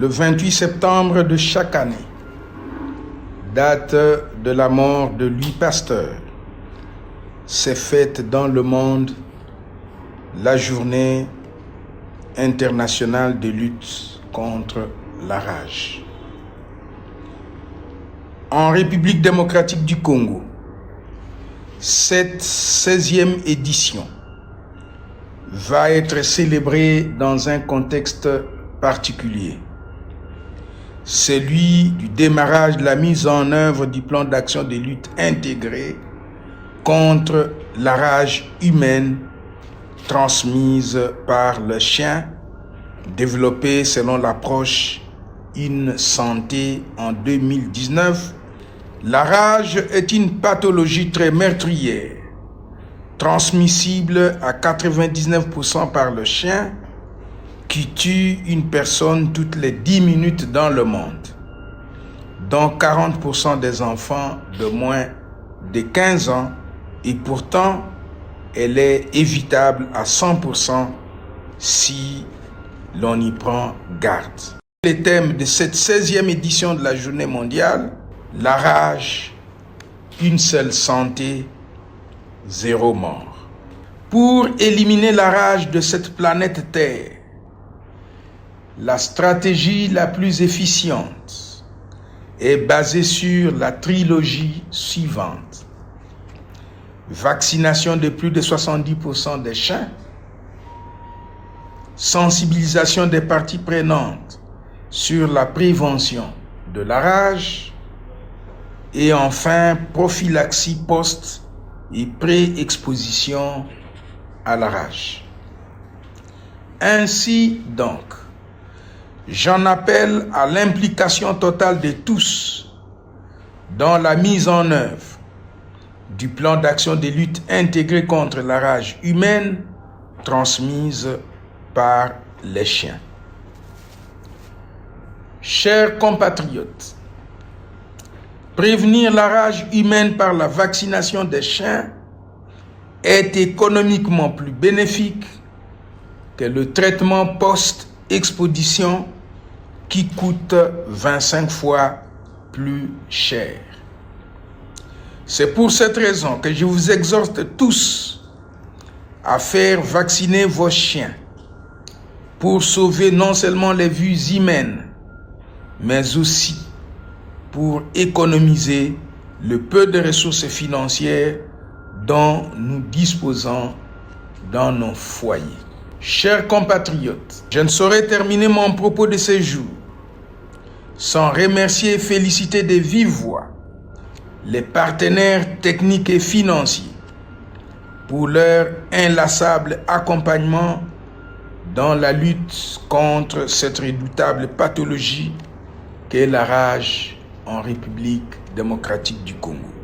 Le 28 septembre de chaque année, date de la mort de Louis Pasteur, s'est faite dans le monde la journée internationale de lutte contre la rage. En République démocratique du Congo, cette 16e édition va être célébrée dans un contexte particulier, celui du démarrage de la mise en œuvre du plan d'action de lutte intégré contre la rage humaine transmise par le chien, développé selon l'approche Une Santé en 2019. La rage est une pathologie très meurtrière, transmissible à 99% par le chien, qui tue une personne toutes les 10 minutes dans le monde, dont 40% des enfants de moins de 15 ans, et pourtant, elle est évitable à 100% si l'on y prend garde. Le thème de cette 16e édition de la Journée mondiale, la rage, une seule santé, zéro mort. Pour éliminer la rage de cette planète Terre, la stratégie la plus efficiente est basée sur la trilogie suivante. Vaccination de plus de 70% des chiens, sensibilisation des parties prenantes sur la prévention de la rage et enfin prophylaxie post- et pré-exposition à la rage. Ainsi donc, j'en appelle à l'implication totale de tous dans la mise en œuvre du plan d'action de lutte intégré contre la rage humaine transmise par les chiens. Chers compatriotes, prévenir la rage humaine par la vaccination des chiens est économiquement plus bénéfique que le traitement post-exposition qui coûte 25 fois plus cher. C'est pour cette raison que je vous exhorte tous à faire vacciner vos chiens pour sauver non seulement les vies humaines, mais aussi pour économiser le peu de ressources financières dont nous disposons dans nos foyers. Chers compatriotes, je ne saurais terminer mon propos de ce jour sans remercier et féliciter de vive voix les partenaires techniques et financiers pour leur inlassable accompagnement dans la lutte contre cette redoutable pathologie qu'est la rage en République démocratique du Congo.